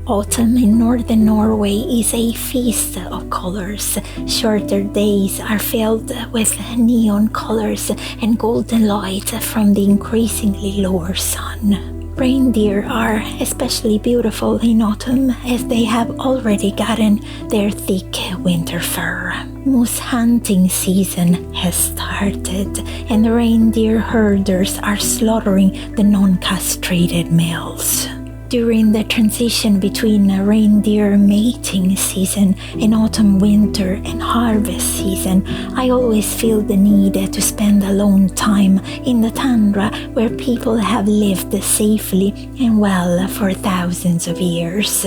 Autumn in northern Norway is a feast of colors. Shorter days are filled with neon colors and golden light from the increasingly lower sun. Reindeer are especially beautiful in autumn as they have already gotten their thick winter fur. Moose hunting season has started and the reindeer herders are slaughtering the non-castrated males. During the transition between a reindeer mating season and autumn-winter and harvest season, I always feel the need to spend alone time in the tundra where people have lived safely and well for thousands of years.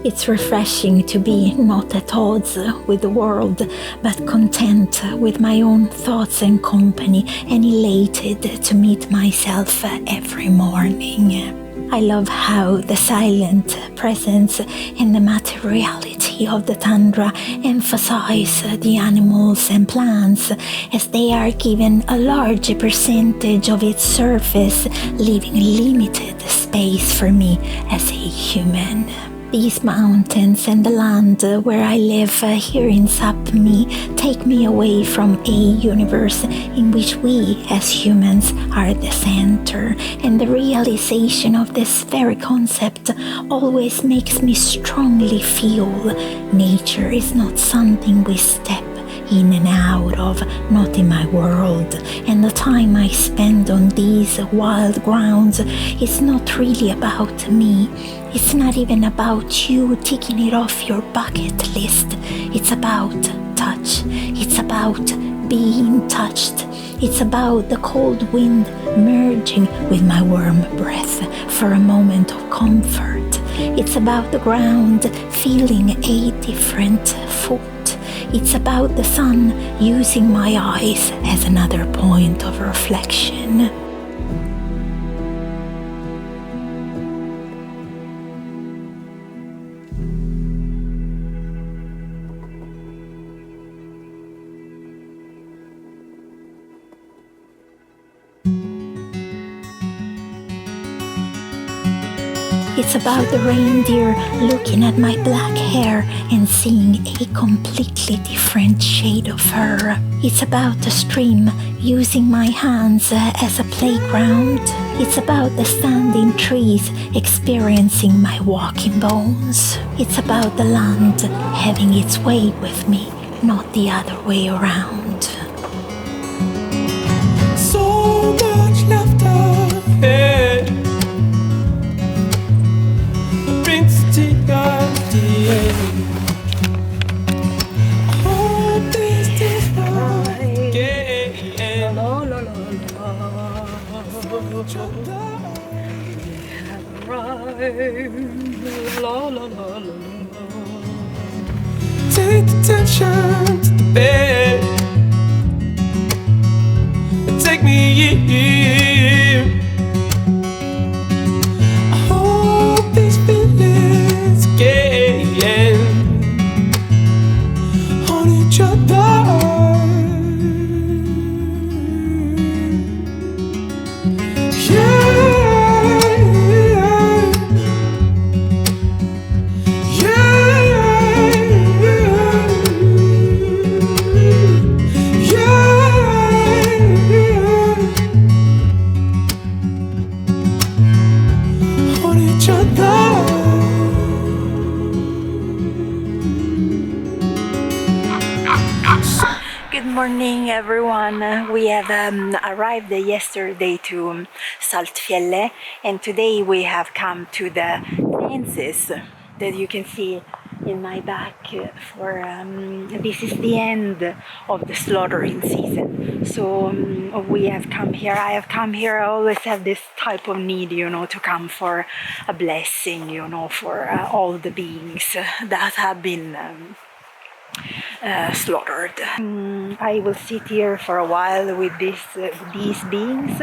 It's refreshing to be not at odds with the world, but content with my own thoughts and company and elated to meet myself every morning. I love how the silent presence and the materiality of the tundra emphasize the animals and plants as they are given a large percentage of its surface, leaving limited space for me as a human. These mountains and the land where I live here in Sápmi take me away from a universe in which we as humans are the center, and the realization of this very concept always makes me strongly feel nature is not something we step in and out of, not in my world, and the time I spend on these wild grounds is not really about me. It's not even about you ticking it off your bucket list. It's about touch. It's about being touched. It's about the cold wind merging with my warm breath for a moment of comfort. It's about the ground feeling a different foot. It's about the sun using my eyes as another point of reflection. It's about the reindeer looking at my black hair and seeing a completely different shade of fur. It's about the stream using my hands as a playground. It's about the standing trees experiencing my walking bones. It's about the land having its way with me, not the other way around. So much laughter, hey. Brings to the end. All this again. La la la la. La la la la. Take the tension to the bed. Take me in. I hope these feelings again on each other. morning, everyone. We have arrived yesterday to Saltfjellet, and today we have come to the fences that you can see in my back. For this is the end of the slaughtering season. So we have come here. I have come here. I always have this type of need, to come for a blessing, for all the beings that have been slaughtered. I will sit here for a while with these beings.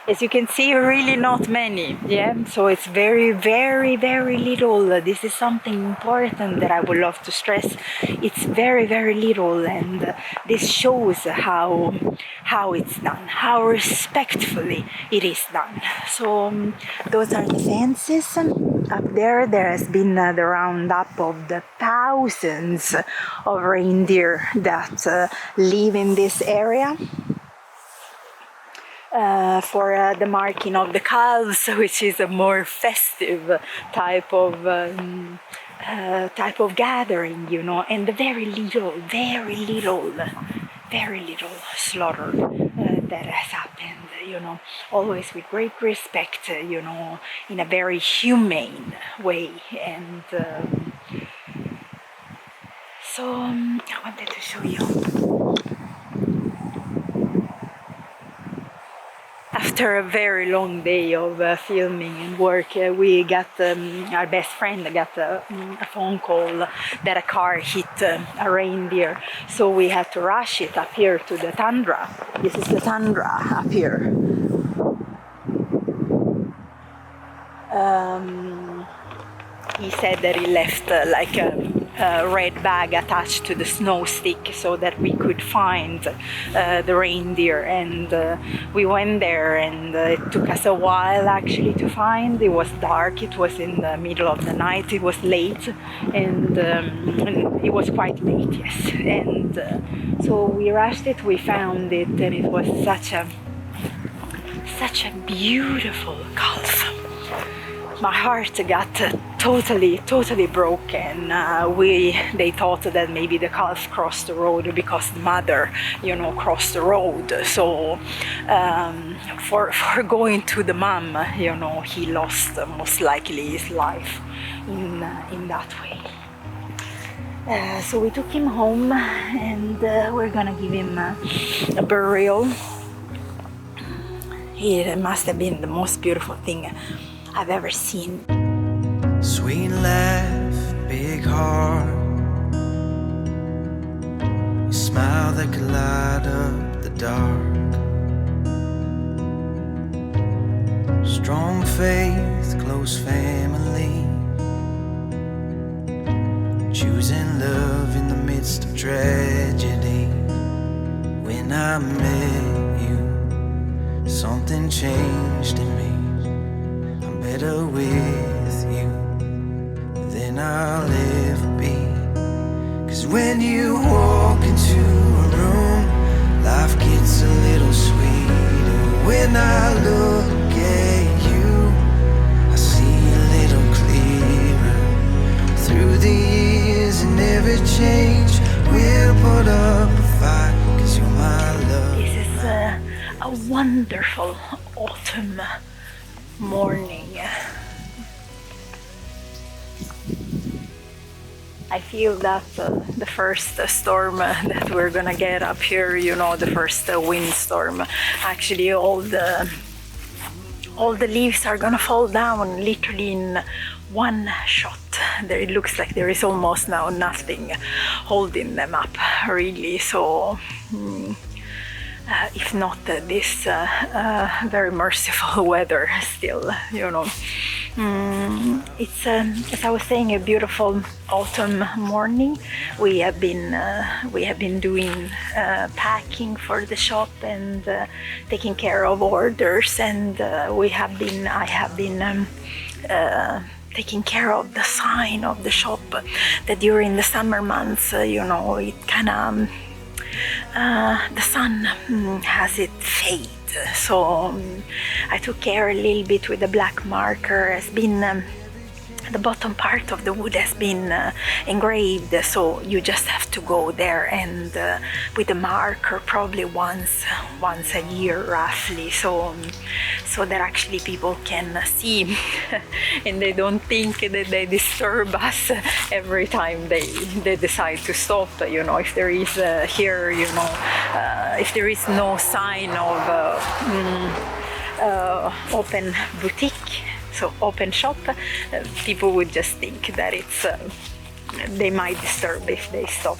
As you can see, really not many, so it's very, very, very little. This is something important that I would love to stress. It's very, very little, and this shows how it's done, how respectfully it is done. So those are the fences. Up there has been the roundup of the thousands of reindeer that live in this area. For the marking of the calves, which is a more festive type of gathering, and the very little slaughter that has happened, always with great respect, in a very humane way. And so I wanted to show you. After a very long day of filming and work, we got our best friend got a phone call that a car hit a reindeer, so we had to rush it up here to the tundra. This is the tundra up here. He said that he left like a red bag attached to the snow stick so that we could find the reindeer, and we went there, and it took us a while actually to find. It was dark, it was in the middle of the night, it was late, and it was quite late, yes, and so we rushed it, we found it, and it was such a beautiful calf. My heart got totally broken. They thought that maybe the calf crossed the road because the mother, crossed the road. So for going to the mom, he lost most likely his life in that way. So we took him home, and we're gonna give him a burial. It must have been the most beautiful thing I've ever seen. Sweet laugh, big heart. You smile that could light up the dark. Strong faith, close family. Choosing love in the midst of tragedy. When I met you, something changed in me. Better with you than I'll ever be. 'Cause when you walk into a room, life gets a little sweeter. When I look at you, I see a little clearer. Through the years and every change, we'll put up a fight, 'cause you're my love. This is a wonderful autumn morning. I feel that the first storm that we're gonna get up here, the first windstorm, actually all the leaves are gonna fall down literally in one shot. There, it looks like there is almost now nothing holding them up, really. So if not this very merciful weather still, It's, as I was saying, a beautiful autumn morning. We have been doing packing for the shop and taking care of orders, and I have been taking care of the sign of the shop, that during the summer months, it kind of the sun has it fade. So I took care a little bit with the black marker. Has been the bottom part of the wood has been engraved, so you just have to go there and with a marker, probably once a year roughly, so that actually people can see and they don't think that they disturb us every time they decide to stop. You know, if there is here, you know, if there is no sign of open boutique, so open shop, people would just think that it's they might disturb if they stop.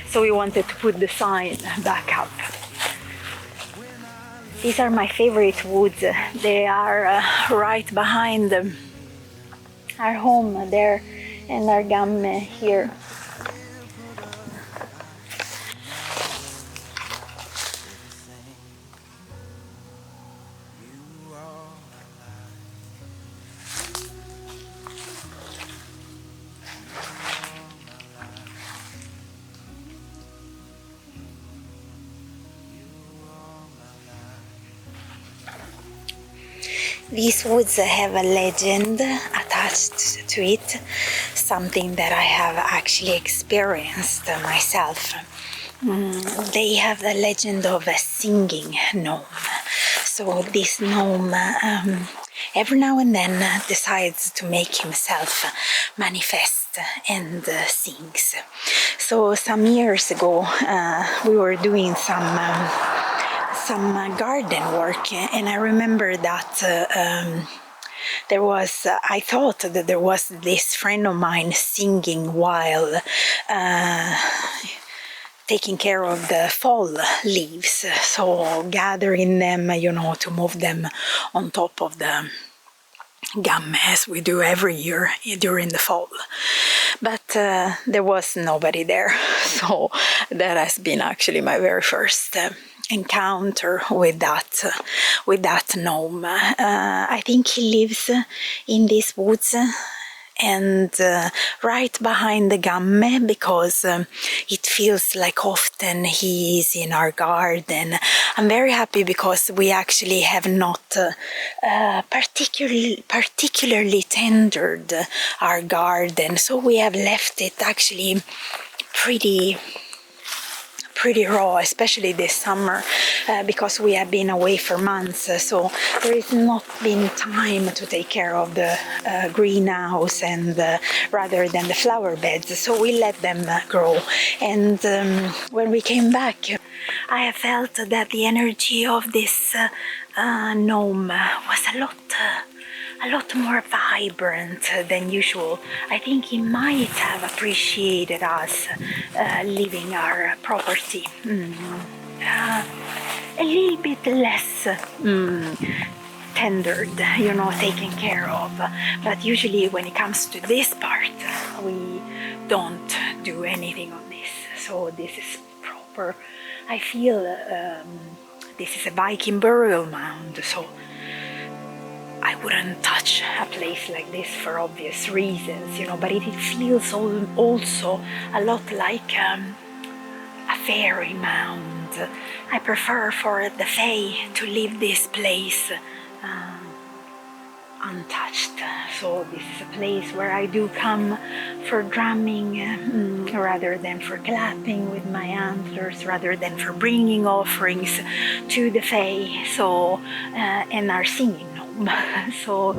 So we wanted to put the sign back up. These are my favorite woods. They are right behind our home there and our gamme here. These woods have a legend attached to it, something that I have actually experienced myself. They have the legend of a singing gnome. So this gnome every now and then decides to make himself manifest and sings. So some years ago we were doing some garden work, and I remember that there was, I thought that there was this friend of mine singing while taking care of the fall leaves, so gathering them, you know, to move them on top of the gamme as we do every year during the fall. But there was nobody there, so that has been actually my very first encounter with that gnome. I think he lives in these woods and right behind the gamme, because it feels like often he is in our garden. I'm very happy because we actually have not particularly tendered our garden, so we have left it actually pretty raw, especially this summer, because we have been away for months, so there has not been time to take care of the greenhouse and rather than the flower beds, so we let them grow. And when we came back, I have felt that the energy of this gnome was a lot more vibrant than usual. I think he might have appreciated us leaving our property a little bit less tendered, you know, taken care of. But usually when it comes to this part, we don't do anything on this. So this is proper. I feel this is a Viking burial mound, so I wouldn't touch a place like this for obvious reasons, you know, but it feels also a lot like a fairy mound. I prefer for the Fae to leave this place untouched. So this is a place where I do come for drumming rather than for clapping with my antlers, rather than for bringing offerings to the Fae, so and our singing gnome. So